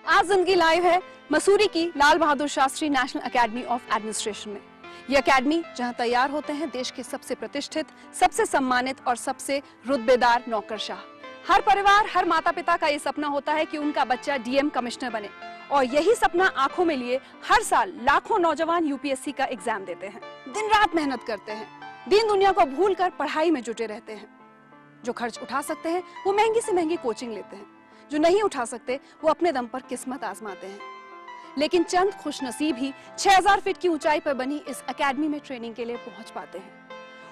आज जिंदगी लाइव है मसूरी की Lal Bahadur Shastri national academy of administration में। यह एकेडमी जहां तैयार होते हैं देश के सबसे प्रतिष्ठित, सबसे सम्मानित और सबसे रुतबेदार नौकरशाह। हर परिवार, हर माता पिता का ये सपना होता है कि उनका बच्चा डीएम कमिश्नर बने, और यही सपना आंखों में लिए हर साल लाखों नौजवान यूपीएससी का एग्जाम देते हैं, दिन रात मेहनत करते हैं, दीन दुनिया को भूलकर पढ़ाई में जुटे रहते हैं। जो खर्च उठा सकते हैं वो महंगी से महंगी कोचिंग लेते हैं, जो नहीं उठा सकते वो अपने दम पर किस्मत आजमाते हैं। लेकिन चंद खुशनसीब ही 6000 फीट की ऊंचाई पर बनी इस एकेडमी में ट्रेनिंग के लिए पहुंच पाते हैं।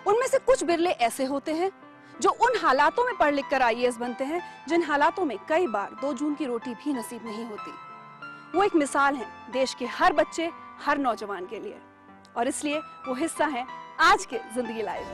उनमें से कुछ बिरले ऐसे होते हैं जो उन हालातों में पढ़ लिख कर आईएएस बनते हैं जिन हालातों में कई बार 2 जून की रोटी भी नसीब नहीं होती। वो एक मिसाल है देश के हर बच्चे, हर नौजवान के लिए, और इसलिए वो हिस्सा है आज के जिंदगी लाइव।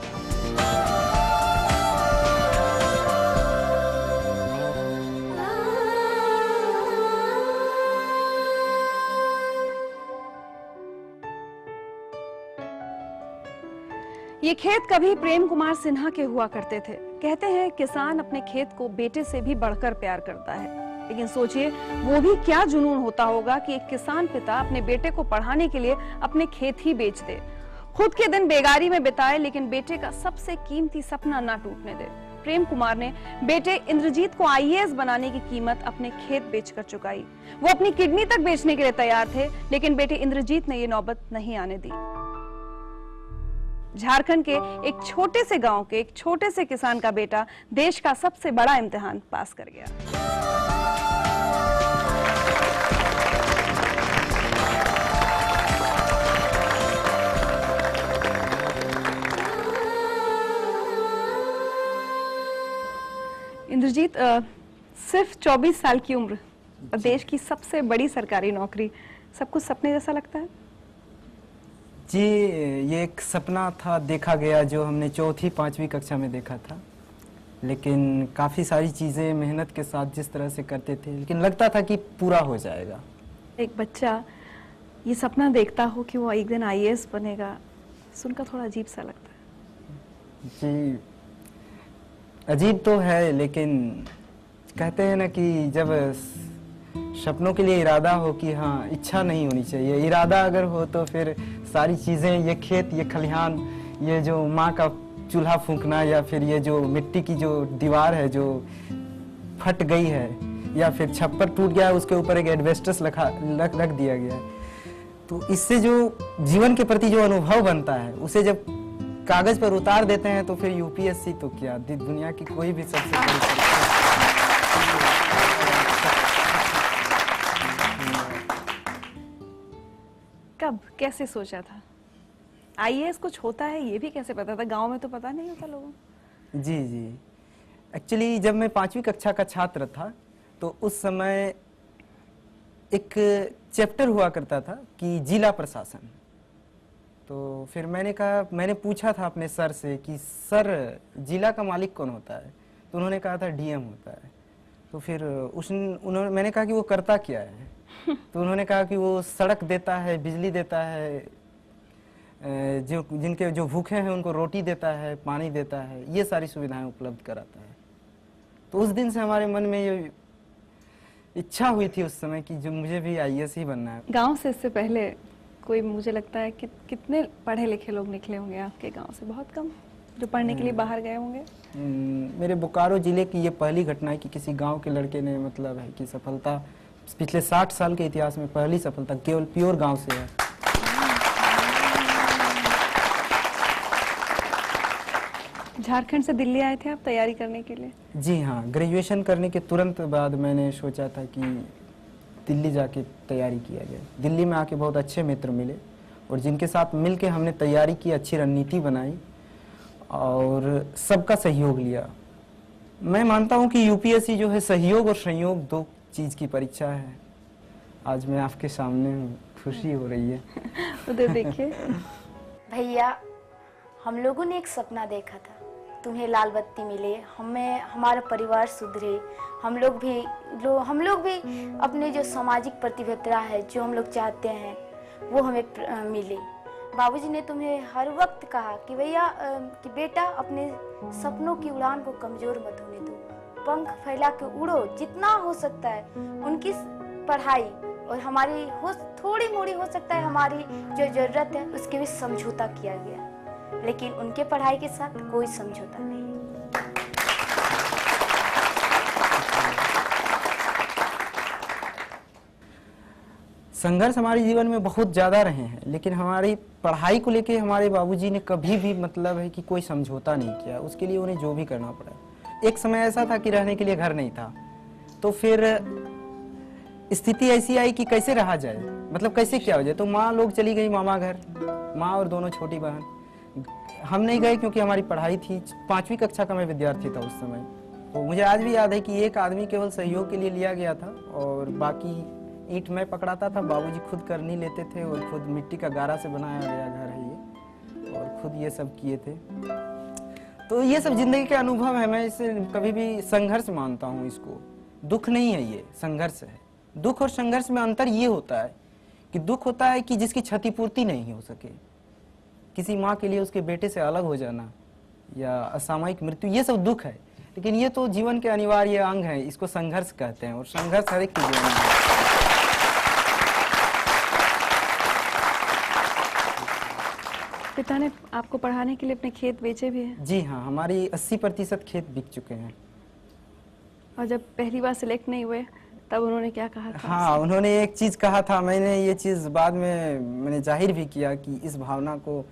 ये खेत कभी प्रेम कुमार सिन्हा के हुआ करते थे। कहते हैं किसान अपने खेत को बेटे से भी बढ़कर प्यार करता है, लेकिन सोचिए वो भी क्या जुनून होता होगा कि एक किसान पिता अपने बेटे को पढ़ाने के लिए अपने खेत ही बेच दे, खुद के दिन बेगारी में बिताए, लेकिन बेटे का सबसे कीमती सपना ना टूटने दे। प्रेम कुमार ने बेटे इंद्रजीत को आईएएस बनाने की कीमत अपने खेत बेचकर चुकाई। वो अपनी किडनी तक बेचने के लिए तैयार थे, लेकिन बेटे इंद्रजीत ने ये नौबत नहीं आने दी। झारखंड के एक छोटे से गांव के एक छोटे से किसान का बेटा देश का सबसे बड़ा इम्तिहान पास कर गया। इंद्रजीत, सिर्फ 24 साल की उम्र और देश की सबसे बड़ी सरकारी नौकरी, सब कुछ सपने जैसा लगता है? जी, ये एक सपना था देखा गया जो हमने 4वीं 5वीं कक्षा में देखा था, लेकिन काफ़ी सारी चीज़ें मेहनत के साथ जिस तरह से करते थे, लेकिन लगता था कि पूरा हो जाएगा। एक बच्चा ये सपना देखता हो कि वो एक दिन आईएएस बनेगा, सुनकर थोड़ा अजीब सा लगता है। जी, अजीब तो है, लेकिन कहते हैं ना कि जब सपनों के लिए इरादा हो कि हाँ, इच्छा नहीं होनी चाहिए, इरादा अगर हो तो फिर सारी चीज़ें, ये खेत, ये खलिहान, ये जो माँ का चूल्हा फूंकना, या फिर ये जो मिट्टी की जो दीवार है जो फट गई है, या फिर छप्पर टूट गया है, उसके ऊपर एक एडवेस्टस रख दिया गया है, तो इससे जो जीवन के प्रति जो अनुभव बनता है उसे जब कागज पर उतार देते हैं तो फिर यूपीएससी तो क्या, दुनिया की कोई भी सबसे बड़ी कब कैसे सोचा था आईएएस कुछ होता है? ये भी कैसे पता था? गांव में तो पता नहीं होता लोगों को। जी, एक्चुअली जब मैं 5वीं कक्षा का छात्र था तो उस समय एक चैप्टर हुआ करता था कि जिला प्रशासन। तो फिर मैंने पूछा था अपने सर से कि सर, जिला का मालिक कौन होता है? तो उन्होंने कहा था डीएम होता है। तो फिर मैंने कहा कि वो करता क्या है? तो उन्होंने कहा कि वो सड़क देता है, बिजली देता है, जिनके जो भूखे हैं उनको रोटी देता है, पानी देता है, ये सारी सुविधाएं उपलब्ध कराता है। तो उस दिन से हमारे मन में ये इच्छा हुई थी उस समय कि जो मुझे भी आईएएस ही बनना है। गांव से इससे पहले कोई, मुझे लगता है कि कितने पढ़े लिखे लोग निकले होंगे आपके गांव से? बहुत कम जो पढ़ने के लिए बाहर गए होंगे। मेरे बोकारो जिले की ये पहली घटना है कि किसी गांव के लड़के ने, मतलब है कि सफलता पिछले 60 साल के इतिहास में पहली सफलता केवल प्योर गांव से है। झारखंड से दिल्ली आए थे आप तैयारी करने के लिए? जी हाँ, ग्रेजुएशन करने के तुरंत बाद मैंने सोचा था कि दिल्ली जाके तैयारी किया जाए। दिल्ली में आके बहुत अच्छे मित्र मिले और जिनके साथ मिलके हमने तैयारी की, अच्छी रणनीति बनाई और सबका सहयोग लिया। मैं मानता हूँ कि यूपीएससी जो है सहयोग और संयोग 2 चीज़ की परीक्षा है। आज मैं आपके सामने हूँ, खुशी हो रही है। उधर देखिए। भैया, हम लोगों ने एक सपना देखा था, तुम्हें लाल बत्ती मिले, हमारा परिवार सुधरे, हम लोग भी अपने जो सामाजिक प्रतिबद्धता है, जो हम लोग चाहते हैं वो हमें मिले। बाबूजी ने तुम्हें हर वक्त कहा कि भैया कि बेटा अपने सपनों की उड़ान को कमजोर मत होने दो, पंख फैला के उड़ो, जितना हो सकता है पढ़ाई और हमारी थोड़ी मोड़ी हो सकता है हमारी जो जरूरत है उसके भी समझौता किया गया, लेकिन उनके पढ़ाई के साथ कोई समझौता नहीं। संघर्ष हमारे जीवन में बहुत ज़्यादा रहे हैं, लेकिन हमारी पढ़ाई को लेके हमारे बाबूजी ने कभी भी मतलब है कि कोई समझौता नहीं किया। उसके लिए उन्हें जो भी करना पड़ा। एक समय ऐसा था कि रहने के लिए घर नहीं था, तो फिर स्थिति ऐसी आई कि कैसे रहा जाए, मतलब कैसे क्या हो जाए। तो माँ लोग चली गई मामा घर, माँ और दोनों छोटी बहन। हम नहीं गए क्योंकि हमारी पढ़ाई थी। 5वीं कक्षा का मैं विद्यार्थी था उस समय। तो मुझे आज भी याद है कि एक आदमी केवल सहयोग के लिए लिया गया था और बाकी ईंट मैं पकड़ाता था। बाबूजी खुद कर नहीं लेते थे और खुद मिट्टी का गारा से बनाया गया घर है ये, और खुद ये सब किए थे। तो ये सब जिंदगी के अनुभव है। मैं इसे कभी भी संघर्ष मानता हूँ इसको। दुख नहीं है, ये संघर्ष है। दुख और संघर्ष में अंतर ये होता है कि दुख होता है कि जिसकी क्षतिपूर्ति नहीं हो सके, किसी माँ के लिए उसके बेटे से अलग हो जाना या असामयिक मृत्यु, ये सब दुख है। लेकिन ये तो जीवन के अनिवार्य अंग है, इसको संघर्ष कहते हैं और संघर्ष हर एक के जीवन में है। पिता ने आपको पढ़ाने के लिए अपने खेत बेचे भी हैं? जी हाँ, हमारी 80% खेत बिक चुके हैं। और जब पहली बार सिलेक्ट नहीं हुए तब उन्होंने क्या कहा था? हाँ, उन्होंने एक चीज़ कहा था। मैंने ये चीज़ बाद में मैंने जाहिर भी किया कि इस भावना को।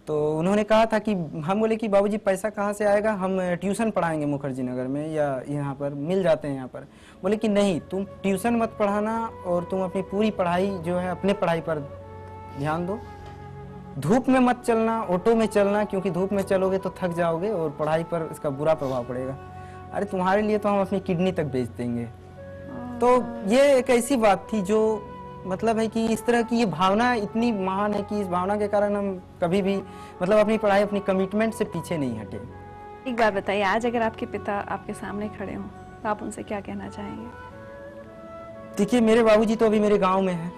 तो उन्होंने कहा था कि हम बोले कि बाबूजी पैसा कहाँ से आएगा, हम ट्यूशन पढ़ाएंगे मुखर्जी नगर में या यहाँ पर मिल जाते हैं यहाँ पर। बोले कि नहीं, तुम ट्यूशन मत पढ़ाना और तुम अपनी पूरी पढ़ाई जो है अपने पढ़ाई पर ध्यान दो। धूप में मत चलना, ऑटो में चलना, क्योंकि धूप में चलोगे तो थक जाओगे और पढ़ाई पर इसका बुरा प्रभाव पड़ेगा। अरे तुम्हारे लिए तो हम अपनी किडनी तक बेच देंगे। तो ये एक ऐसी बात थी जो मतलब है कि इस तरह की ये भावना इतनी महान है कि इस भावना के कारण हम कभी भी मतलब अपनी पढ़ाई, अपनी कमिटमेंट से पीछे नहीं हटे। एक बात बताइए, आज अगर आपके पिता आपके सामने खड़े हों तो आप उनसे क्या कहना चाहेंगे? देखिए, मेरे बाबूजी तो अभी मेरे गांव में हैं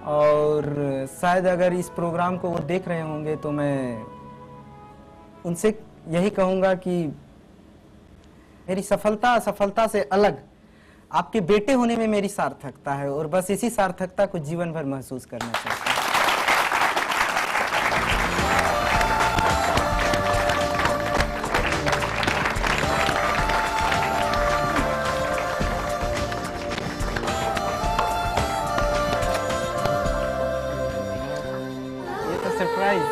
और शायद अगर इस प्रोग्राम को वो देख रहे होंगे तो मैं उनसे यही कहूँगा कि मेरी सफलता असफलता से अलग आपके बेटे होने में मेरी सार्थकता है और बस इसी सार्थकता को जीवन भर महसूस करना चाहता हूँ। ये तो सरप्राइज।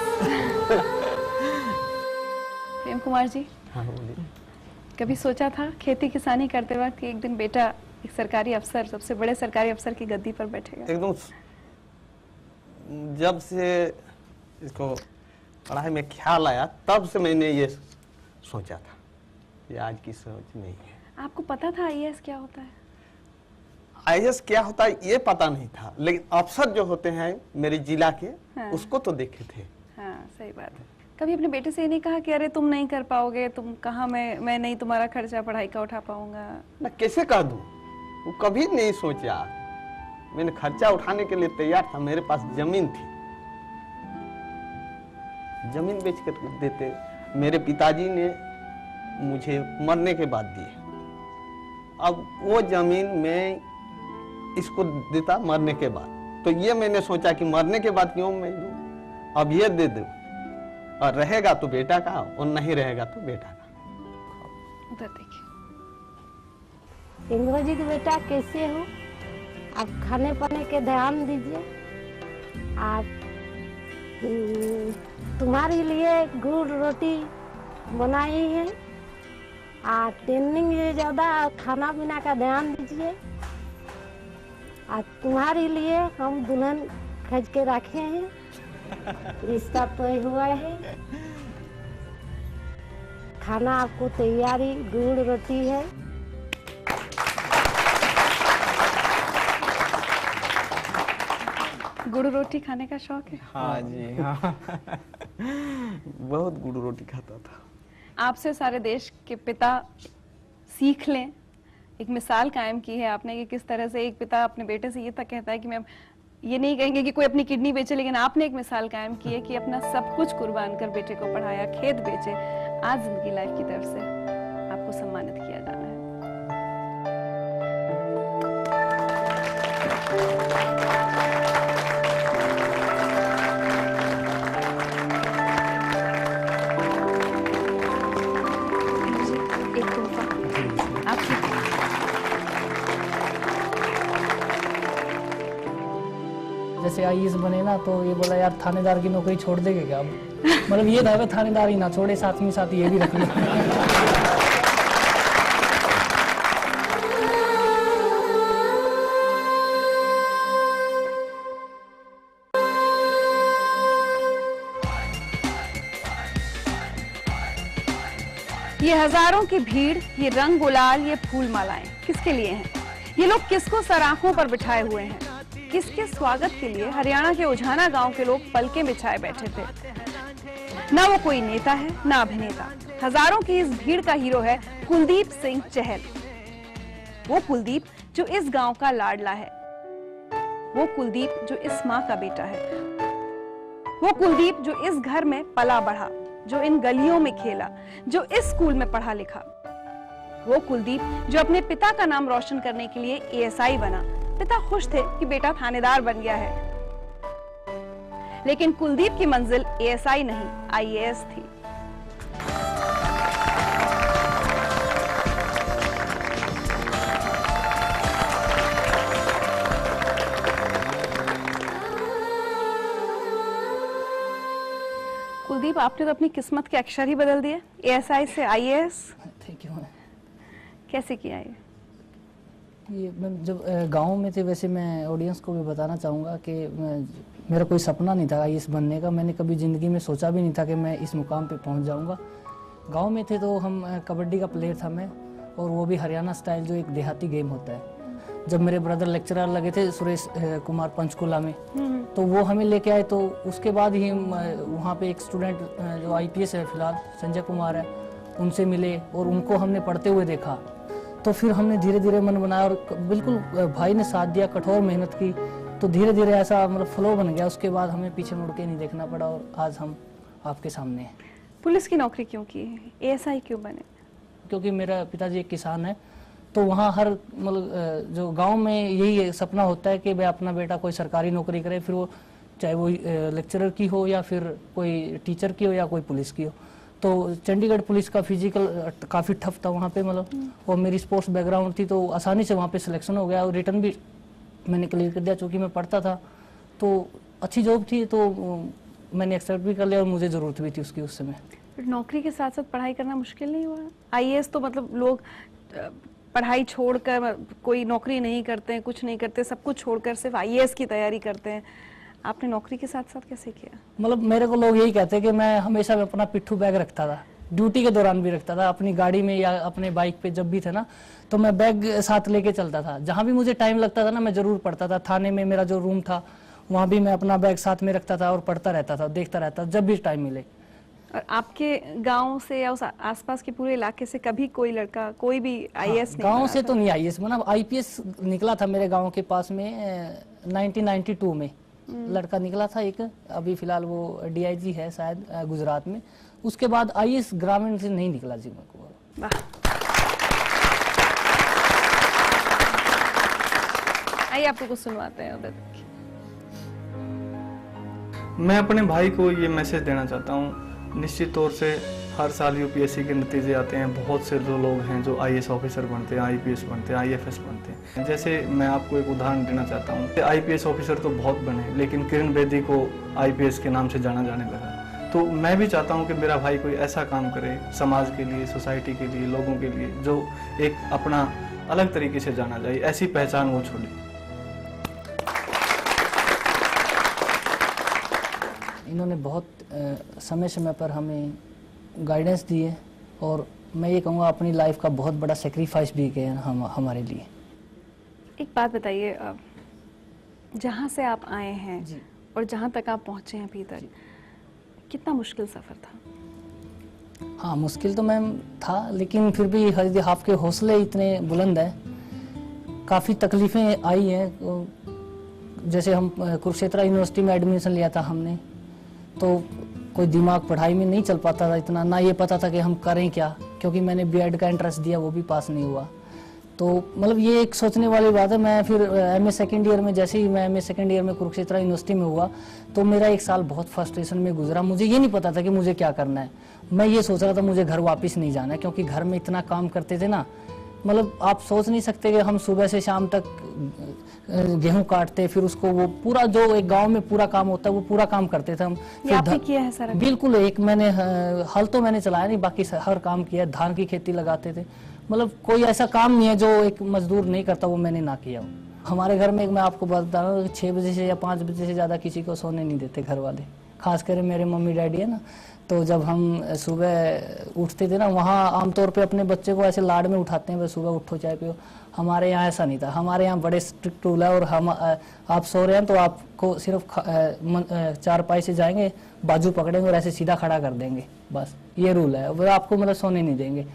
प्रेम कुमार जी, हाँ बोलिए। कभी सोचा था खेती किसानी करते वक्त कि एक दिन बेटा एक सरकारी अफसर, सबसे बड़े सरकारी अफसर की गद्दी पर बैठेगा? एकदम जब से इसको पढ़ाई में ख्याल आया तब से मैंने ये सोचा था, ये आज की सोच नहीं है। आपको पता था आईएएस क्या होता है? आईएएस क्या होता है ये पता नहीं था, लेकिन अफसर जो होते हैं मेरे जिला के, हाँ। उसको तो देखे थे। हाँ, सही बात है। कभी अपने बेटे से ये नहीं कहा कि अरे तुम नहीं कर पाओगे, तुम कहाँ, मैं नहीं तुम्हारा खर्चा पढ़ाई का उठा पाऊंगा? मैं कैसे कह दूं, वो कभी नहीं सोचा। मैंने खर्चा उठाने के लिए तैयार था, मेरे पास जमीन थी, जमीन बेच कर देते। मेरे पिताजी ने मुझे मरने के बाद दिए। अब वो जमीन मैं इसको देता मरने के बाद, तो ये मैंने सोचा कि मरने के बाद क्यों मैं दूं, अब ये दे दूं, और रहेगा तो बेटा का और नहीं रहेगा तो बेटा का। उधर देखिए। इंद्र जी के बेटा कैसे हो? आप खाने पाने के ध्यान दीजिए। आप तुम्हारे लिए गुड़ रोटी बनाई है। आप ट्रेनिंग ज़्यादा खाना पीना का ध्यान दीजिए। आज तुम्हारे लिए हम दुल्हन खज के रखे हैं, रिश्ता तय हुआ है। खाना आपको तैयारी गुड़ रोटी है। गुड़ रोटी खाने का शौक है? हाँ जी, हाँ। बहुत गुड़ रोटी खाता था। आपसे सारे देश के पिता सीख लें, एक मिसाल कायम की है आपने कि किस तरह से एक पिता अपने बेटे से ये तक कहता है कि मैं ये नहीं कहेंगे कि कोई अपनी किडनी बेचे, लेकिन आपने एक मिसाल कायम की है कि अपना सब कुछ कुर्बान कर बेटे को पढ़ाया, खेत बेचे। आज जिंदगी लाइफ की तरफ से आपको सम्मानित किया जाना है। एक तोहफा आपकी। जैसे आईएएस बने ना तो ये बोला यार थानेदार की नौकरी छोड़ देंगे क्या अब? मतलब ये था कि थानेदार ही ना छोड़े, साथ में साथ ये भी रख लिया। ये हजारों की भीड़, ये रंग गुलाल, ये फूल मालाएं किसके लिए हैं? ये लोग किसको सराखों पर बिठाए हुए हैं? किसके स्वागत के लिए हरियाणा के उझाना गांव के लोग पलकें बिछाए बैठे थे? ना वो कोई नेता है, ना अभिनेता। हजारों की इस भीड़ का हीरो है कुलदीप सिंह चहल। वो कुलदीप जो इस गांव का लाडला है, वो कुलदीप जो इस माँ का बेटा है, वो कुलदीप जो इस घर में पला बढ़ा, जो इन गलियों में खेला, जो इस स्कूल में पढ़ा लिखा। वो कुलदीप जो अपने पिता का नाम रोशन करने के लिए एएसआई बना। पिता खुश थे कि बेटा थानेदार बन गया है, लेकिन कुलदीप की मंजिल एएसआई नहीं, आईएएस थी। कुलदीप, आपने तो अपनी किस्मत के अक्षर ही बदल दिए, एएसआई से आईएएस। Thank you. कैसे किया ये मैं जब गांव में थे, वैसे मैं ऑडियंस को भी बताना चाहूँगा कि मेरा कोई सपना नहीं था आईएएस बनने का। मैंने कभी ज़िंदगी में सोचा भी नहीं था कि मैं इस मुकाम पे पहुंच जाऊंगा। गांव में थे तो हम कबड्डी का प्लेयर था मैं, और वो भी हरियाणा स्टाइल, जो एक देहाती गेम होता है। जब मेरे ब्रदर लेक्चरर लगे थे सुरेश कुमार पंचकुला में, तो वो हमें लेके आए। तो उसके बाद ही वहाँ पे एक स्टूडेंट जो आईपीएस है फिलहाल, संजय कुमार है, उनसे मिले और उनको हमने पढ़ते हुए देखा। तो फिर हमने धीरे धीरे मन बनाया और बिल्कुल भाई ने साथ दिया, कठोर मेहनत की, तो धीरे धीरे ऐसा मतलब फ्लो बन गया। उसके बाद हमें पीछे मुड़ के नहीं देखना पड़ा और आज हम आपके सामने हैं। पुलिस की नौकरी क्यों की, एएसआई क्यों बने? क्योंकि मेरा पिताजी एक किसान है, तो वहाँ हर मतलब जो गांव में यही सपना होता है कि भाई अपना बेटा कोई सरकारी नौकरी करे, फिर वो चाहे वो लेक्चरर की हो या फिर कोई टीचर की हो या कोई पुलिस की हो। तो चंडीगढ़ पुलिस का फिजिकल काफ़ी टफ था वहाँ पे, मतलब, और मेरी स्पोर्ट्स बैकग्राउंड थी तो आसानी से वहाँ पे सिलेक्शन हो गया और रिटर्न भी मैंने क्लियर कर दिया। चूँकि मैं पढ़ता था तो अच्छी जॉब थी, तो मैंने एक्सेप्ट भी कर लिया और मुझे ज़रूरत भी थी उसकी उस समय। नौकरी के साथ साथ पढ़ाई करना मुश्किल नहीं हुआ? आईएएस तो मतलब लोग पढ़ाई छोड़कर कोई नौकरी नहीं करते हैं, कुछ नहीं करते, सब कुछ छोड़कर सिर्फ आईएएस की तैयारी करते हैं। आपने नौकरी के साथ साथ कैसे किया? मतलब मेरे को लोग यही कहते हैं कि मैं हमेशा अपना पिट्ठू बैग रखता था, ड्यूटी के दौरान भी रखता था, अपनी गाड़ी में या अपने बाइक पे जब भी थे ना, तो मैं बैग साथ लेके चलता था। जहाँ भी मुझे टाइम लगता था ना, मैं जरूर पढ़ता था। थाने में मेरा जो रूम था वहाँ भी मैं अपना बैग साथ में रखता था और पढ़ता रहता था, देखता रहता जब भी टाइम मिले। और आपके गांव से या उस आसपास के पूरे इलाके से कभी कोई लड़का, कोई भी आईएएस नहीं? गांव से तो नहीं आईएएस, मतलब आईपीएस निकला था मेरे गांव के पास में 1992 में लड़का निकला था एक, अभी फिलहाल वो डीआईजी है शायद गुजरात में। उसके बाद आईएएस ग्रामीण से नहीं निकला जी मेरे को। वाह, आइए आपको कुछ सुनवाते हैं उधर। मैं अपने भाई को ये मैसेज देना चाहता हूँ, निश्चित तौर से हर साल यूपीएससी के नतीजे आते हैं। बहुत से जो लोग हैं जो आईएएस ऑफिसर बनते हैं, आईपीएस बनते हैं, आईएफएस बनते हैं। जैसे मैं आपको एक उदाहरण देना चाहता हूँ, आईपीएस ऑफिसर तो बहुत बने, लेकिन किरण बेदी को आईपीएस के नाम से जाना जाने लगा। तो मैं भी चाहता हूँ कि मेरा भाई कोई ऐसा काम करे समाज के लिए, सोसाइटी के लिए, लोगों के लिए, जो एक अपना अलग तरीके से जाना जाए, ऐसी पहचान वो छोड़े। इन्होंने बहुत समय समय पर हमें गाइडेंस दी है और मैं ये कहूँगा अपनी लाइफ का बहुत बड़ा सेक्रीफाइस भी किया हमारे लिए। एक बात बताइए, जहाँ से आप आए हैं जी। और जहाँ तक आप पहुँचे हैं अभी तक, कितना मुश्किल सफ़र था? हाँ, मुश्किल तो मैम था, लेकिन फिर भी हर आपके हौसले इतने बुलंद हैं। काफ़ी तकलीफ़ें आई हैं। जैसे हम कुरुक्षेत्र यूनिवर्सिटी में एडमिशन लिया था हमने, तो कोई दिमाग पढ़ाई में नहीं चल पाता था इतना, ना ये पता था कि हम करें क्या, क्योंकि मैंने बीएड का एंट्रेंस दिया वो भी पास नहीं हुआ। तो मतलब ये एक सोचने वाली बात है। मैं फिर एमए सेकेंड ईयर में, जैसे ही मैं एमए सेकेंड ईयर में कुरुक्षेत्र यूनिवर्सिटी में हुआ, तो मेरा एक साल बहुत फ्रस्ट्रेशन में गुजरा। मुझे ये नहीं पता था कि मुझे क्या करना है। मैं ये सोच रहा था मुझे घर वापस नहीं जाना है, क्योंकि घर में इतना काम करते थे ना, मतलब आप सोच नहीं सकते कि हम सुबह से शाम तक गेहूं काटते, फिर उसको वो पूरा जो एक गांव में पूरा काम होता है वो पूरा काम करते थे हम। ये आपने किया है सारा? बिल्कुल, एक मैंने हल तो मैंने चलाया नहीं, बाकी हर काम किया। धान की खेती लगाते थे, मतलब कोई ऐसा काम नहीं है जो एक मजदूर नहीं करता वो मैंने ना किया हो। हमारे घर में मैं आपको बता रहा हूँ 6 बजे से या 5 बजे से ज़्यादा किसी को सोने नहीं देते घर वाले, खास कर मेरे मम्मी डैडी है ना। तो जब हम सुबह उठते थे ना, वहाँ आमतौर पे अपने बच्चे को ऐसे लाड में उठाते हैं, बस सुबह उठो चाय पियो। हमारे यहाँ ऐसा नहीं था। हमारे यहाँ बड़े स्ट्रिक्ट रूल है, और हम आप सो रहे हैं तो आपको सिर्फ चारपाई से जाएंगे, बाजू पकड़ेंगे और ऐसे सीधा खड़ा कर देंगे, बस ये रूल है। वो आपको मतलब सोने नहीं देंगे।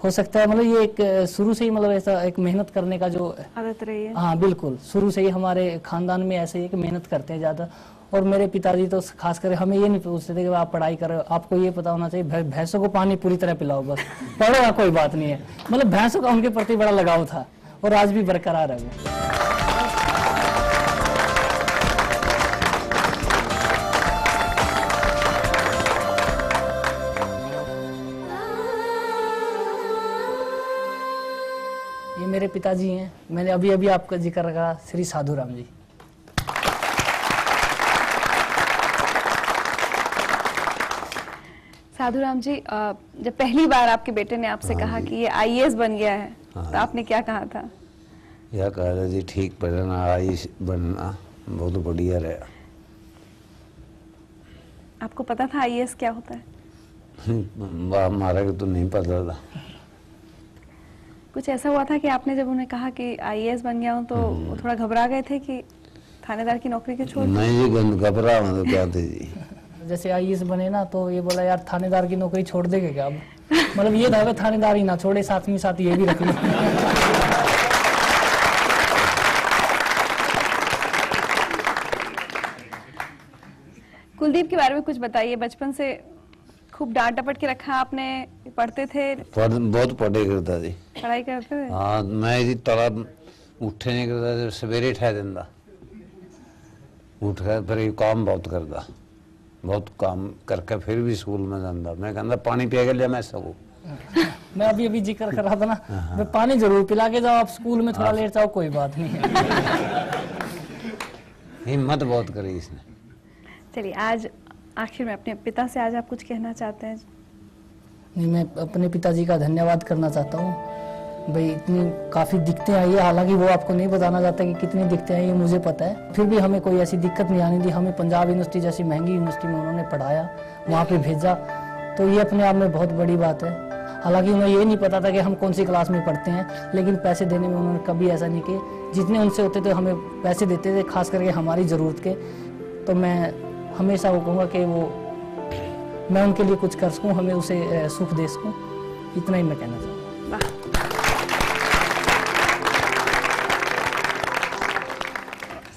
हो सकता है मतलब ये एक शुरू से ही मतलब ऐसा एक मेहनत करने का जो आदत रही है। हाँ बिल्कुल, शुरू से ही हमारे खानदान में ऐसे ही है कि मेहनत करते हैं ज़्यादा। और मेरे पिताजी तो खास कर हमें ये नहीं पूछते थे कि आप पढ़ाई कर रहे हो, आपको ये पता होना चाहिए भैंसों को पानी पूरी तरह पिलाओ, बस पढ़ो ना कोई बात नहीं है। मतलब भैंसों का उनके प्रति बड़ा लगाव था, और आज भी बरकरार है वो। ये मेरे पिताजी हैं, मैंने अभी अभी आपका जिक्र करा, श्री साधुराम जी। साधुराम जी, जब पहली बार आपके बेटे ने आपसे कहा कि ये आईएएस बन गया है, तो आपने क्या कहा था? यह कह रहे जी ठीक पढ़ना, आईएएस बनना बहुत बढ़िया रहा। आपको पता था आईएएस क्या होता है? हमारा को तो नहीं पता था। कुछ ऐसा हुआ था कि आपने जब उन्हें कहा कि आईएएस बन गया हूँ तो वो थोड़ा घबरा गए थे कि थानेदार की नौकरी के छोड़? नहीं जी, घबरा तो क्या थे जी। जैसे आईएएस बने ना, तो ये बोला यार थानेदार की नौकरी छोड़ देंगे क्या अब? मतलब ये था थानेदार ही ना छोड़े, साथ में साथ ये भी रख लो। कुलदीप के बारे में कुछ बताइए। बचपन से खूब डांट डपट के रखा आपने, पढ़ते थे? बहुत पढ़े करता जी, पढ़ाई करते थे? हाँ, मैं जी तला उठे नहीं करता, सवेरे ठह देंदा, उठ कर फिर काम बहुत करता, बहुत काम करके फिर भी स्कूल में जाता। मैं कहता पानी पिया के लिया मैं सबको। मैं अभी अभी जिक्र कर रहा था ना, मैं पानी जरूर पिला के जाओ, आप स्कूल में थोड़ा लेट जाओ कोई बात नहीं है। हिम्मत बहुत करी इसने। चलिए, आज आखिर में अपने पिता से आज आप कुछ कहना चाहते हैं? नहीं, मैं अपने पिताजी का धन्यवाद करना चाहता हूँ। भाई इतनी काफ़ी दिक्कतें आई है, हालांकि वो आपको नहीं बताना चाहता कि कितनी दिक्कतें आई है, मुझे पता है। फिर भी हमें कोई ऐसी दिक्कत नहीं आनी दी। हमें पंजाब यूनिवर्सिटी जैसी महंगी यूनिवर्सिटी में उन्होंने पढ़ाया, वहाँ पे भेजा, तो ये अपने आप में बहुत बड़ी बात है। हालांकि उन्हें ये नहीं पता था कि हम कौन सी क्लास में पढ़ते हैं, लेकिन पैसे देने में उन्होंने कभी ऐसा नहीं किया। जितने उनसे होते थे हमें पैसे देते थे, खास करके हमारी ज़रूरत के। तो मैं हमेशा वो कहूँगा कि वो मैं उनके लिए कुछ कर सकूँ, हमें उसे सुख दे सकूँ, इतना ही मैं कहना चाहूँगा।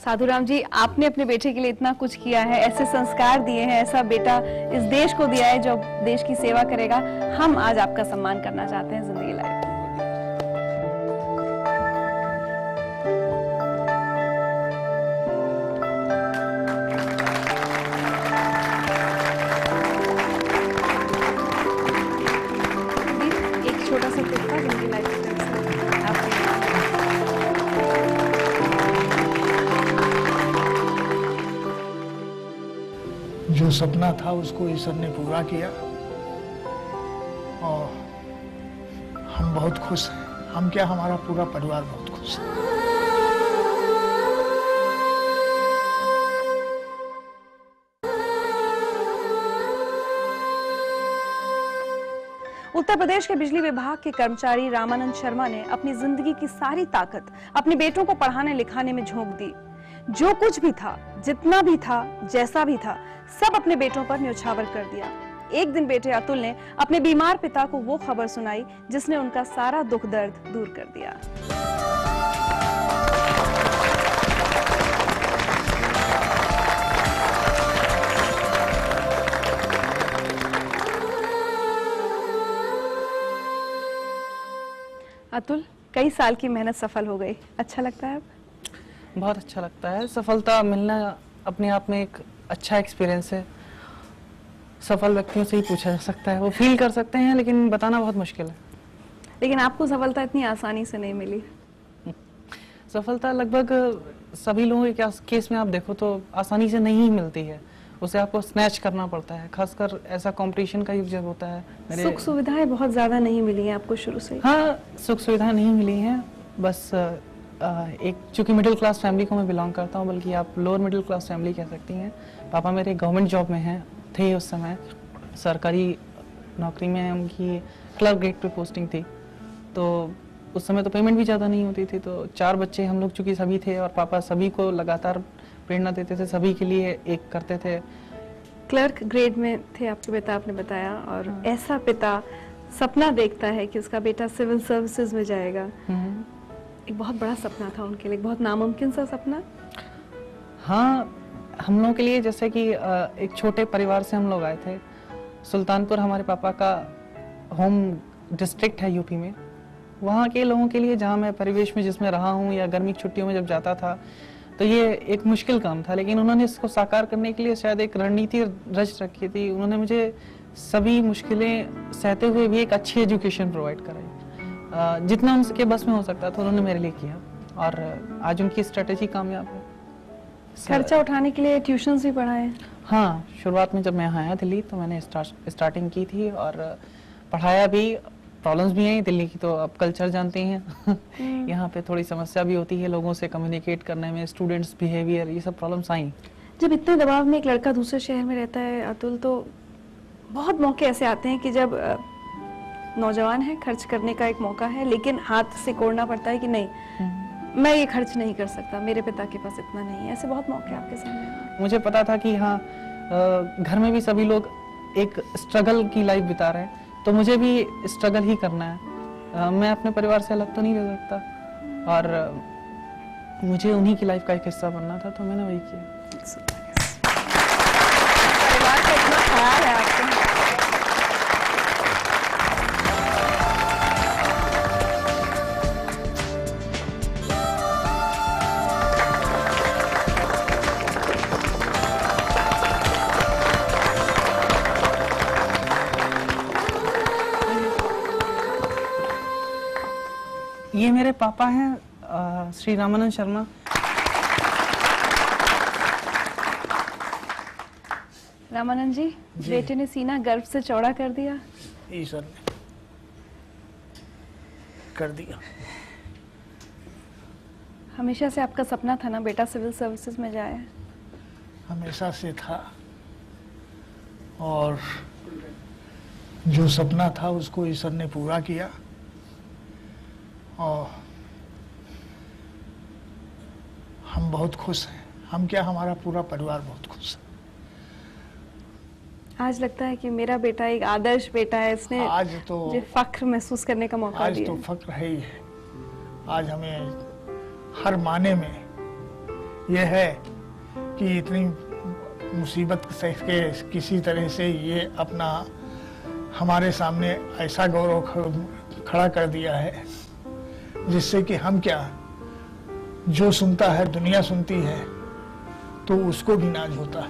साधुराम जी, आपने अपने बेटे के लिए इतना कुछ किया है, ऐसे संस्कार दिए हैं, ऐसा बेटा इस देश को दिया है जो देश की सेवा करेगा। हम आज आपका सम्मान करना चाहते हैं जिंदगी लाइफ। एक छोटा सा तोहफा जिंदगी लाइफ की तरफ से आपके जो सपना था उसको ईश्वर ने पूरा किया और हम बहुत खुश हैं। हम क्या, हमारा पूरा परिवार बहुत खुश है। उत्तर प्रदेश के बिजली विभाग के कर्मचारी रामानंद शर्मा ने अपनी जिंदगी की सारी ताकत अपने बेटों को पढ़ाने लिखाने में झोंक दी। जो कुछ भी था, जितना भी था, जैसा भी था, सब अपने बेटों पर न्यौछावर कर दिया। एक दिन बेटे अतुल ने अपने बीमार पिता को वो खबर सुनाई जिसने उनका सारा दुख दर्द दूर कर दिया। अतुल, कई साल की मेहनत सफल हो गई, अच्छा लगता है अब? बहुत अच्छा लगता है। सफलता मिलना अपने आप में एक अच्छा एक्सपीरियंस है। सफल व्यक्तियों से ही पूछा जा सकता है, वो फील कर सकते हैं, लेकिन बताना बहुत मुश्किल है। लेकिन आपको सफलता इतनी आसानी से नहीं मिली। सफलता लगभग सभी लोगों के केस में आप देखो तो आसानी से नहीं मिलती है, उसे आपको स्नैच करना पड़ता है, खासकर ऐसा कंपटीशन का युग जब होता है। सुख सुविधाएं बहुत ज्यादा नहीं मिली हैं आपको शुरू से? हाँ, सुख सुविधाएं नहीं मिली हैं, बस एक चूंकि मिडिल क्लास फैमिली को मैं बिलोंग करता हूँ, बल्कि आप लोअर मिडिल क्लास फैमिली कह सकती हैं। पापा मेरे गवर्नमेंट जॉब में हैं, थे उस समय, सरकारी नौकरी में उनकी क्लर्क ग्रेड पे पोस्टिंग थी। तो उस समय तो पेमेंट भी ज़्यादा नहीं होती थी, तो 4 बच्चे हम लोग चूँकि सभी थे, और पापा सभी को लगातार प्रेरणा देते थे, सभी के लिए एक करते थे। क्लर्क ग्रेड में थे आपके पिता, आपने बताया, और ऐसा पिता सपना देखता है कि उसका बेटा सिविल सर्विसेज में जाएगा, एक बहुत बड़ा सपना था उनके लिए, बहुत नामुमकिन सा सपना। हाँ, हम लोगों के लिए, जैसे कि एक छोटे परिवार से हम लोग आए थे। सुल्तानपुर हमारे पापा का होम डिस्ट्रिक्ट है यूपी में। वहाँ के लोगों के लिए, जहाँ मैं परिवेश में जिसमें रहा हूँ, या गर्मी की छुट्टियों में जब जाता था, तो ये एक मुश्किल काम था, लेकिन उन्होंने इसको साकार करने के लिए शायद एक रणनीति रच रखी थी। उन्होंने मुझे सभी मुश्किलें सहते हुए भी एक अच्छी एजुकेशन प्रोवाइड कराई। जितना उनके बस में हो सकता था उन्होंने मेरे लिए किया, और आज उनकी स्ट्रेटेजी कामयाब है। खर्चा उठाने के लिए ट्यूशन्स भी पढ़ाए? हाँ, शुरुआत में जब मैं यहाँ आया दिल्ली, तो मैंने स्टार्टिंग की थी और पढ़ाया भी। प्रॉब्लम्स भी आई दिल्ली की, तो आप कल्चर जानते हैं यहाँ पे थोड़ी समस्या भी होती है लोगों से कम्युनिकेट करने में, स्टूडेंट्स बिहेवियर, ये सब प्रॉब्लम्स आई। जब इतने दबाव में एक लड़का दूसरे शहर में रहता है अतुल, तो बहुत मौके ऐसे आते हैं कि जब नौजवान है, खर्च करने का एक मौका है, लेकिन हाथ से कोड़ना पड़ता है कि नहीं, मैं ये खर्च नहीं कर सकता, मेरे पिता के पास इतना नहीं है। ऐसे बहुत मौके आपके सामने? मुझे पता था कि हाँ, घर में भी सभी लोग एक स्ट्रगल की लाइफ बिता रहे हैं, तो मुझे भी स्ट्रगल ही करना है। मैं अपने परिवार से अलग तो नहीं रह सकता, और मुझे उन्हीं की लाइफ का एक हिस्सा बनना था, तो मैंने वही किया। परिवार का इतना ख्याल है आपको। ये मेरे पापा हैं, श्री रामानंद शर्मा। रामानंद जी, बेटे ने सीना गर्व से चौड़ा कर दिया। ईश्वर ने कर दिया। हमेशा से आपका सपना था ना बेटा सिविल सर्विसेज में जाए? हमेशा से था, और जो सपना था उसको ईश्वर ने पूरा किया। और हम बहुत खुश हैं। हम क्या, हमारा पूरा परिवार बहुत खुश है। आज लगता है कि मेरा बेटा एक आदर्श बेटा है, इसने आज तो मुझे फख्र महसूस करने का मौका आज दिया। तो फख्र है ही है। आज हमें हर माने में यह है कि इतनी मुसीबत से के किसी तरह से ये अपना हमारे सामने ऐसा गौरव खड़ा कर दिया है, जिससे कि हम क्या, जो सुनता है, दुनिया सुनती है, तो उसको भी नाज होता है।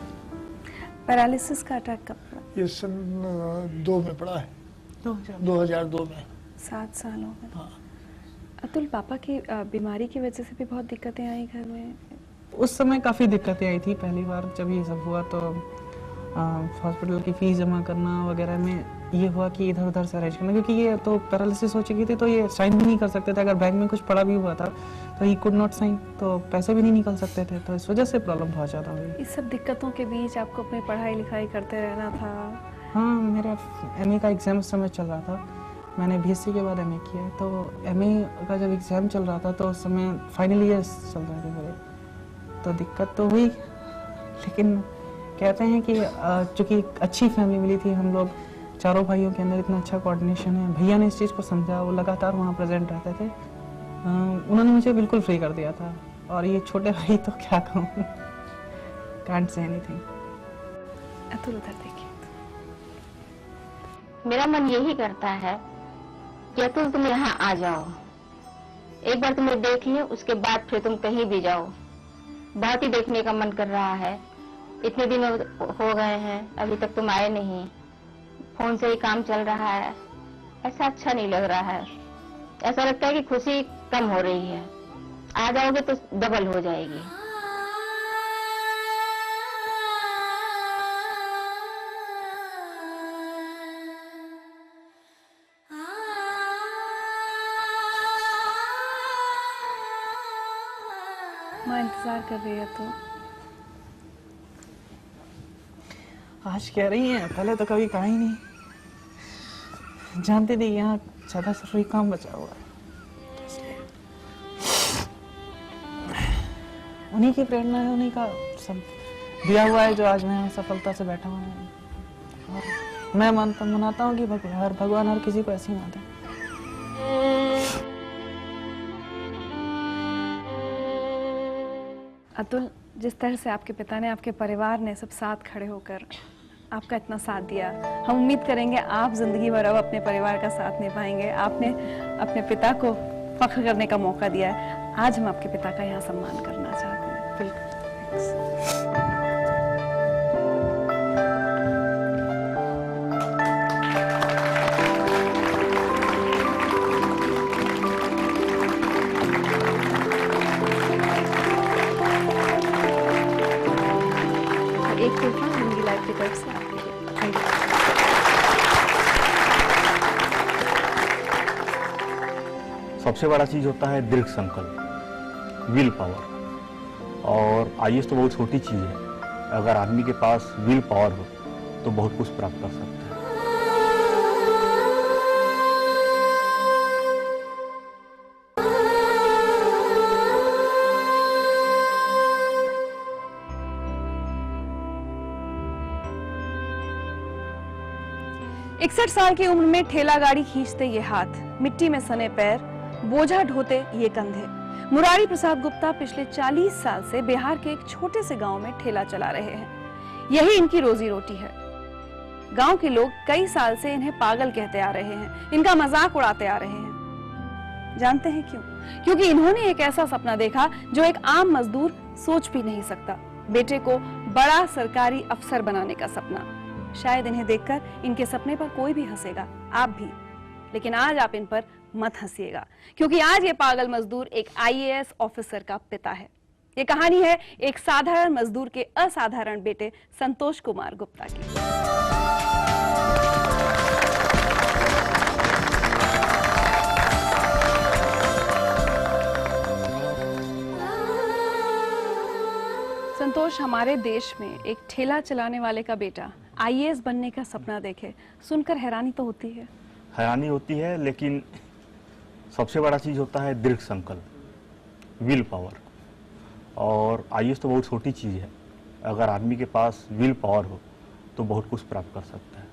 पैरालिसिस का अटैक कब पड़ा? ये सन 2 में पड़ा है, 2002 में। 7 साल हो गए। हाँ। अतुल, पापा की बीमारी की वजह से भी बहुत दिक्कतें आई घर में? उस समय काफ़ी दिक्कतें आई थी। पहली बार जब ये सब हुआ तो हॉस्पिटल की फीस जमा करना वगैरह में ये हुआ कि इधर उधर से अरेंज करना, क्योंकि ये तो पैरालिसिस हो चुकी थी, तो ये साइन भी नहीं कर सकते थे। अगर बैंक में कुछ पड़ा भी हुआ था तो ही कुड नॉट साइन, तो पैसे भी नहीं निकल सकते थे, तो इस वजह से प्रॉब्लम बहुत ज़्यादा हुई। इस सब दिक्कतों के बीच आपको अपनी पढ़ाई लिखाई करते रहना था? हाँ, मेरा MA का एग्ज़ाम उस समय चल रहा था। मैंने BSc के बाद MA किया, तो MA का जब एग्ज़ाम चल रहा था तो उस समय फाइनल ईयर्स चल रहे थे मेरे, तो दिक्कत तो हुई। लेकिन कहते हैं कि चूँकि अच्छी फैमिली मिली थी, हम लोग चारों भाइयों के अंदर इतना अच्छा कोऑर्डिनेशन है। भैया ने इस चीज़ को समझा, वो लगातार वहाँ प्रेजेंट रहते थे। उन्होंने मुझे बिल्कुल फ्री कर दिया था, और ये छोटे भाई तो क्या कहूँ, कांट से एनीथिंग। अतुल, उधर देखिए। मेरा मन यही करता है कि अतुल तुम यहाँ आ जाओ, एक बार तुम्हें देख लियो, उसके बाद फिर तुम कहीं भी जाओ। बहुत ही देखने का मन कर रहा है। इतने दिन हो गए हैं, अभी तक तुम आए नहीं। फोन से ही काम चल रहा है, ऐसा अच्छा नहीं लग रहा है। ऐसा लगता है कि खुशी कम हो रही है। आ जाओगे तो डबल हो जाएगी। माँ इंतजार कर रही है तो आज कह रही हैं, पहले तो कभी कहा ही नहीं। जानते नहीं यहाँ ज्यादा जरूरी काम बचा हुआ है, उन्हीं की प्रेरणा है, उन्हीं का सब दिया हुआ है जो आज मैं यहाँ सफलता से बैठा हुआ हूँ। और मैं मनाता हूँ कि भगवान हर किसी को ऐसे ही मानता है। अतुल, जिस तरह से आपके पिता ने, आपके परिवार ने सब साथ खड़े होकर आपका इतना साथ दिया, हम उम्मीद करेंगे आप जिंदगी भर अब अपने परिवार का साथ निभाएंगे। आपने अपने पिता को फख्र करने का मौका दिया है। आज हम आपके पिता का यहाँ सम्मान करना चाहते हैं। बिल्कुल। एक तोहफा जिंदगी लाइफ की तरफ से आपके लिए। Thank you. सबसे बड़ा चीज होता है दृढ़ संकल्प, विल पावर। और आईएएस तो बहुत छोटी चीज है, अगर आदमी के पास विल पावर हो तो बहुत कुछ प्राप्त कर सकता है। इकसठ साल की उम्र में ठेला गाड़ी खींचते ये हाथ, मिट्टी में सने पैर, बोझा ढोते ये कंधे। मुरारी प्रसाद गुप्ता पिछले 40 साल से बिहार के एक छोटे से गांव में ठेला चला रहे हैं। यही इनकी रोजी रोटी है। गांव के लोग कई साल से इन्हें पागल कहते आ रहे हैं, इनका मजाक उड़ाते आ रहे हैं। जानते हैं क्यों? क्योंकि इन्होंने एक ऐसा सपना देखा जो एक आम मजदूर सोच भी नहीं सकता। बेटे को बड़ा सरकारी अफसर बनाने का सपना। शायद इन्हें देखकर इनके सपने पर कोई भी हंसेगा, आप भी। लेकिन आज आप इन पर मत हंसिएगा, क्योंकि आज ये पागल मजदूर एक आईएएस ऑफिसर का पिता है। ये कहानी है एक साधारण मजदूर के असाधारण बेटे संतोष कुमार गुप्ता की। संतोष, हमारे देश में एक ठेला चलाने वाले का बेटा आईएएस बनने का सपना देखे, सुनकर हैरानी तो होती है। हैरानी होती है, लेकिन सबसे बड़ा चीज होता है दृढ़ संकल्प, विल पावर। और आईएएस तो बहुत छोटी चीज है, अगर आदमी के पास विल पावर हो तो बहुत कुछ प्राप्त कर सकता है।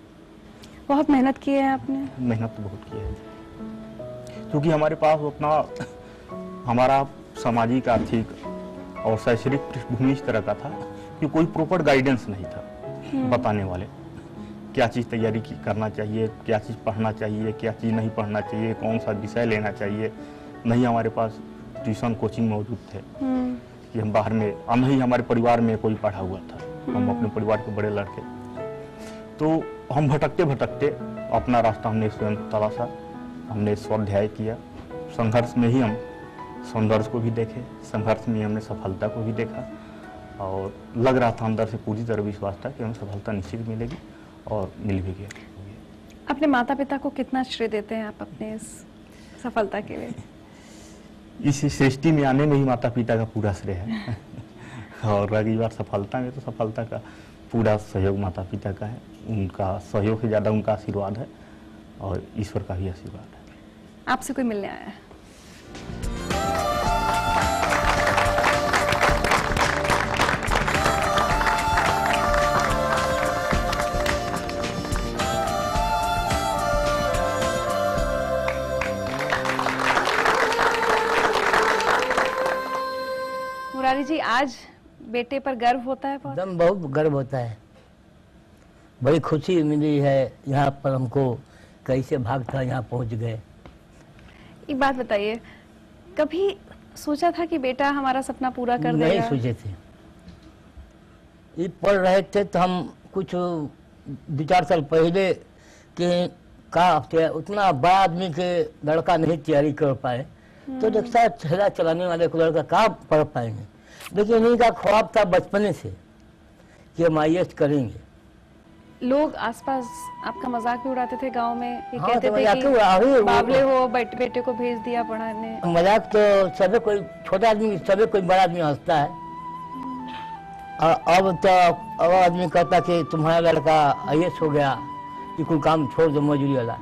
बहुत मेहनत की है आपने। मेहनत तो बहुत की है, क्योंकि हमारे पास उतना हमारा सामाजिक, आर्थिक और शैक्षणिक पृष्ठभूमि इस तरह का था कि कोई प्रॉपर गाइडेंस नहीं था बताने वाले, क्या चीज़ तैयारी करना चाहिए, क्या चीज़ पढ़ना चाहिए, क्या चीज़ नहीं पढ़ना चाहिए, कौन सा विषय लेना चाहिए। नहीं हमारे पास ट्यूशन कोचिंग मौजूद थे कि हम बाहर में, नहीं हमारे परिवार में कोई पढ़ा हुआ था। हम अपने परिवार के बड़े लड़के, तो हम भटकते भटकते अपना रास्ता हमने स्वयं तलाशा, हमने स्वाध्याय किया। संघर्ष में ही हम सौंदर्य को भी देखे, संघर्ष में हमने सफलता को भी देखा, और लग रहा था अंदर से पूरी तरह विश्वास था कि हमें सफलता निश्चित मिलेगी, और मिल भी गया। अपने माता पिता को कितना श्रेय देते हैं आप अपने इस सफलता के लिए? इस सृष्टि में आने में ही माता पिता का पूरा श्रेय है। और रही बात सफलता में, तो सफलता का पूरा सहयोग माता पिता का है। उनका सहयोग से ज़्यादा उनका आशीर्वाद है, और ईश्वर का भी आशीर्वाद है। आपसे कोई मिलने आया है? मुरारी जी, आज बेटे पर गर्व होता है? एकदम बहुत गर्व होता है, बड़ी खुशी मिली है। यहाँ पर हमको कैसे भाग था यहाँ पहुँच गए। एक बात बताइए, कभी सोचा था कि बेटा हमारा सपना पूरा कर देगा? नहीं सोचे थे। ये पढ़ रहे थे तो हम कुछ 2-4 साल पहले के का उतना बड़ा आदमी के लड़का नहीं तैयारी कर पाए, तो रिक्शा ठेला चलाने वाले को लड़का कहाँ पढ़ पाएंगे। लेकिन इनका ख्वाब था बचपने से कि हम IAS करेंगे। लोग आसपास आपका मजाक भी उड़ाते थे गांव में, ये हाँ, कहते तो थे मजाक कि अभी बाबले हो बेटे को भेज दिया पढ़ाने। मजाक तो सभी कोई छोटा आदमी सभी कोई बड़ा आदमी हंसता है। अब तो अब आदमी कहता कि तुम्हारा लड़का IAS हो गया कि कोई काम छोड़ दो मजदूरी वाला।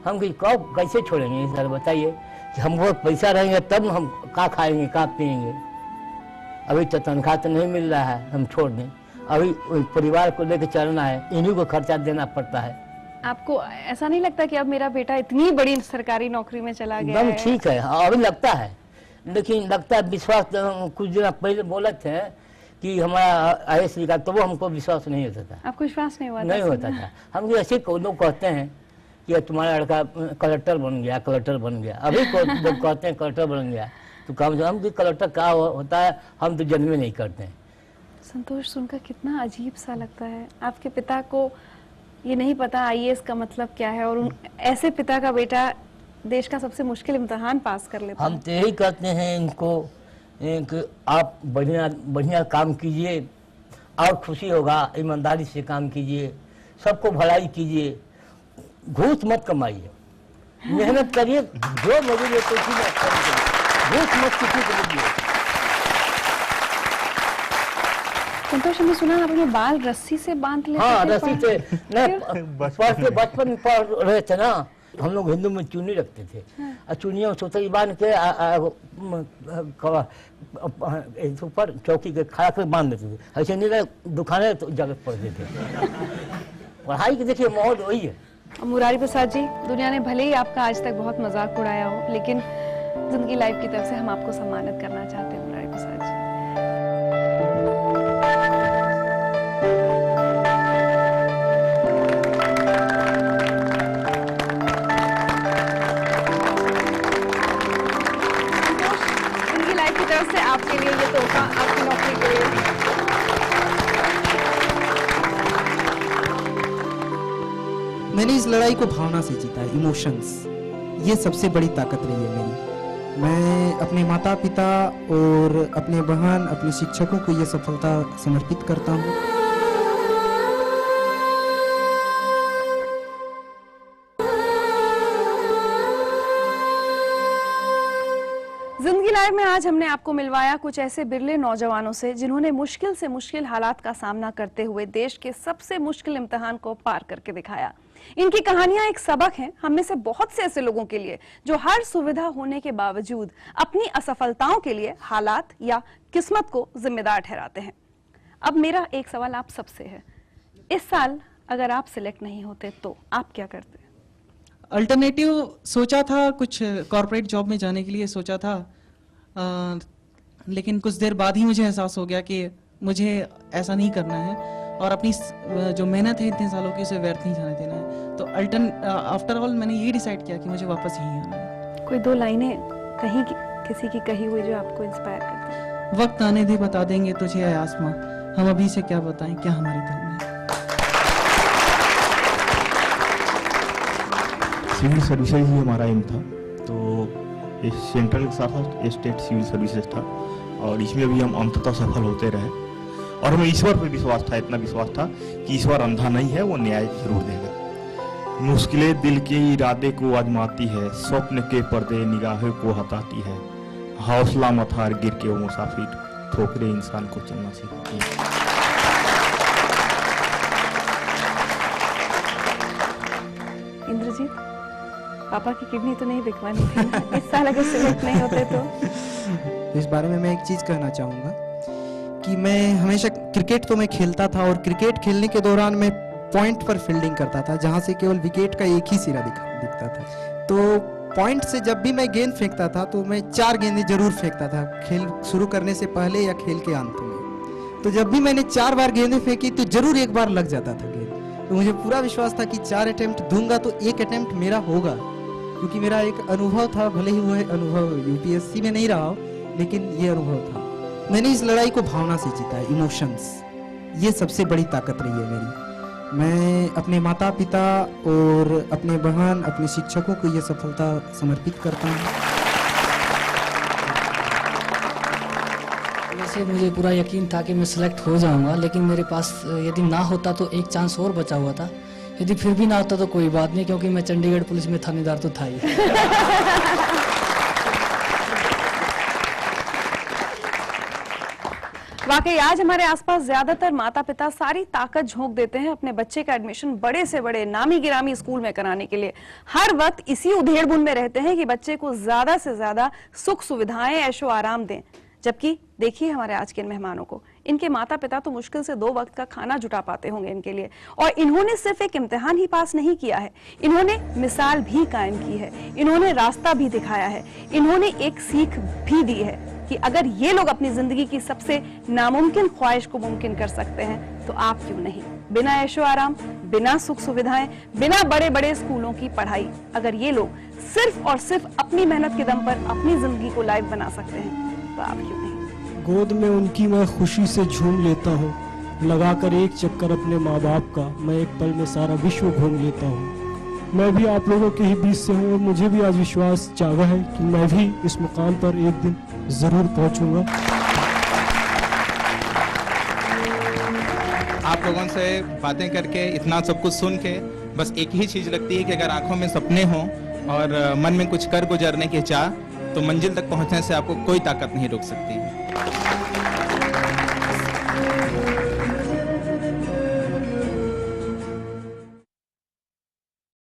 हम कब कैसे छोड़ेंगे सर बताइए कि हमको पैसा रहेंगे तब हम क्या खाएंगे क्या पिएंगे। अभी तो तनख्वाह तो नहीं मिल रहा है, हम छोड़ दें। अभी परिवार को लेकर चलना है, इन्हीं को खर्चा देना पड़ता है। आपको ऐसा नहीं लगता कि अब मेरा बेटा इतनी बड़ी सरकारी नौकरी में चला गया एकदम है? ठीक है, अभी लगता है, लेकिन लगता है विश्वास कुछ दिन पहले बोले थे कि हमारा IAS निकाल, तो वो हमको विश्वास नहीं होता था। आपको विश्वास नहीं हुआ? नहीं होता था। हम ऐसे लोग कहते हैं कि तुम्हारा लड़का कलेक्टर बन गया, कलेक्टर बन गया। अभी लोग कहते हैं कलेक्टर बन गया, तो काम हम कलेक्टर क्या होता है हम तो जन्म में नहीं करते हैं। संतोष, सुनकर कितना अजीब सा लगता है। आपके पिता को ये नहीं पता IAS का मतलब क्या है, और ऐसे पिता का बेटा देश का सबसे मुश्किल इम्तिहान पास कर लेता है। हम तो यही कहते हैं इनको कि आप बढ़िया बढ़िया काम कीजिए और खुशी होगा, ईमानदारी से काम कीजिए, सबको भलाई कीजिए, घूस मत कमाइए, मेहनत करिए, जो मजदूरी है कोई मत करिए, घूस मत किसी को दीजिए। संतोष, हमने सुना आपके बाल रस्सी से बांध लेते हाँ, थे? रस्सी से बचपन में पढ़ रहे थे ना, हम लोग हिंदू में चुन्नी रखते थे। और चुनिया सोतरी बांध के ऊपर चौकी के खड़ा कर बांध देते थे। ऐसे नहीं दुकानें तो जगह पढ़ते थे। पढ़ाई के देखिए माहौल वही है। मुरारी प्रसाद जी, दुनिया ने भले ही आपका आज तक बहुत मजाक उड़ाया हो, लेकिन जिंदगी लाइव की तरफ से हम आपको सम्मानित करना चाहते हैं। मुरारी प्रसाद जी, जिंदगी लाइव की तरफ से आपके लिए ये तोहफा आपकी नौकरी के लिए। मैंने इस लड़ाई को भावना से जीता है, इमोशंस। ये सबसे बड़ी ताकत रही है मेरी। मैं अपने माता पिता और अपने बहन, अपने शिक्षकों को ये सफलता समर्पित करता हूँ। जिंदगी लाइव में आज हमने आपको मिलवाया कुछ ऐसे बिरले नौजवानों से जिन्होंने मुश्किल से मुश्किल हालात का सामना करते हुए देश के सबसे मुश्किल इम्तिहान को पार करके दिखाया। इनकी कहानियां एक सबक हैं हम में से बहुत से ऐसे लोगों के लिए जो हर सुविधा होने के बावजूद अपनी असफलताओं के लिए हालात या किस्मत को जिम्मेदार ठहराते हैं। अब मेरा एक सवाल आप सबसे है, इस साल अगर आप सिलेक्ट नहीं होते तो आप क्या करते? अल्टरनेटिव सोचा था, कुछ कॉर्पोरेट जॉब में जाने के लिए सोचा था, लेकिन कुछ देर बाद ही मुझे एहसास हो गया कि मुझे ऐसा नहीं करना है और अपनी जो मेहनत है इतने सालों की उसे व्यर्थ नहीं जाने देना है। तो आफ्टर ऑल मैंने ये डिसाइड किया कि मुझे वापस यहीं आना है। कोई दो लाइनें कहीं किसी की कही हुई जो आपको इंस्पायर करती है? वक्त आने दे बता देंगे तुझे ऐ आसमां, हम अभी से क्या बताएं क्या हमारे दिल में है। सिविल सर्विसेज ही हमारा एम था, तो सेंट्रल के साथ साथ स्टेट सिविल सर्विसेज था और इसमें भी हम अंततः सफल होते रहे। और हमें ईश्वर पे विश्वास था, इतना विश्वास था कि ईश्वर अंधा नहीं है, वो न्याय जरूर देगा। मुश्किलें दिल के इरादे को आजमाती है, स्वप्न के पर्दे निगाहों को हटाती है, हौसला मत हार गिर के वो मुसाफिर, ठोकरे इंसान को चलना सिखाती है। इंद्रजीत, पापा की किडनी तो नहीं बिकवानी थी ना? इस साल अगर सिलेक्ट नहीं होते तो? इस बारे में मैं एक चीज कहना चाहूंगा कि मैं हमेशा क्रिकेट तो मैं खेलता था और क्रिकेट खेलने के दौरान मैं पॉइंट पर फील्डिंग करता था जहां से केवल विकेट का एक ही सिरा दिखता था। तो पॉइंट से जब भी मैं गेंद फेंकता था तो मैं 4 गेंदें जरूर फेंकता था, खेल शुरू करने से पहले या खेल के अंत में। तो जब भी मैंने 4 बार गेंदें फेंकी तो जरूर एक बार लग जाता था गेंद। तो मुझे पूरा विश्वास था कि 4 अटेम्प्ट दूंगा तो एक अटेम्प्ट मेरा होगा। क्योंकि मेरा एक अनुभव था, भले ही वो अनुभव यूपीएससी में नहीं रहा हो, लेकिन ये अनुभव था। मैंने इस लड़ाई को भावना से जीता है, इमोशंस। ये सबसे बड़ी ताकत रही है मेरी। मैं अपने माता पिता और अपने बहन, अपने शिक्षकों को ये सफलता समर्पित करता हूँ। वैसे मुझे पूरा यकीन था कि मैं सिलेक्ट हो जाऊंगा, लेकिन मेरे पास यदि ना होता तो एक चांस और बचा हुआ था। यदि फिर भी ना होता तो कोई बात नहीं, क्योंकि मैं चंडीगढ़ पुलिस में थानेदार तो था ही। वाकई आज हमारे आसपास ज्यादातर माता पिता सारी ताकत झोंक देते हैं अपने बच्चे का एडमिशन बड़े से बड़े नामी गिरामी स्कूल में कराने के लिए। हर वक्त इसी उधेड़-बुन में रहते हैं कि बच्चे को ज्यादा से ज्यादा सुख सुविधाएं, ऐशो आराम दें। जबकि देखिए हमारे आज के मेहमानों को, इनके माता पिता तो मुश्किल से 2 वक्त का खाना जुटा पाते होंगे इनके लिए, और इन्होंने सिर्फ एक इम्तिहान ही पास नहीं किया है, इन्होंने मिसाल भी कायम की है, इन्होंने रास्ता भी दिखाया है, इन्होंने एक सीख भी दी है कि अगर ये लोग अपनी जिंदगी की सबसे नामुमकिन ख्वाहिश को मुमकिन कर सकते हैं तो आप क्यों नहीं। बिना ऐशो आराम, बिना सुख सुविधाएं, बिना बड़े बड़े स्कूलों की पढ़ाई, अगर ये लोग सिर्फ और सिर्फ अपनी मेहनत के दम पर अपनी जिंदगी को लाइव बना सकते हैं तो आप क्यों नहीं। गोद में उनकी मैं खुशी से झूम लेता हूँ, लगाकर एक चक्कर अपने माँ बाप का, मैं एक पल में सारा विश्व घूम लेता हूँ। मैं भी आप लोगों के ही बीच से हूँ और मुझे भी आज विश्वास जागा है कि मैं भी इस मुकाम पर एक दिन जरूर पहुँचूंगा। आप लोगों से बातें करके, इतना सब कुछ सुन के बस एक ही चीज़ लगती है कि अगर आंखों में सपने हों और मन में कुछ कर गुजरने की चाह, तो मंजिल तक पहुंचने से आपको कोई ताकत नहीं रोक सकती।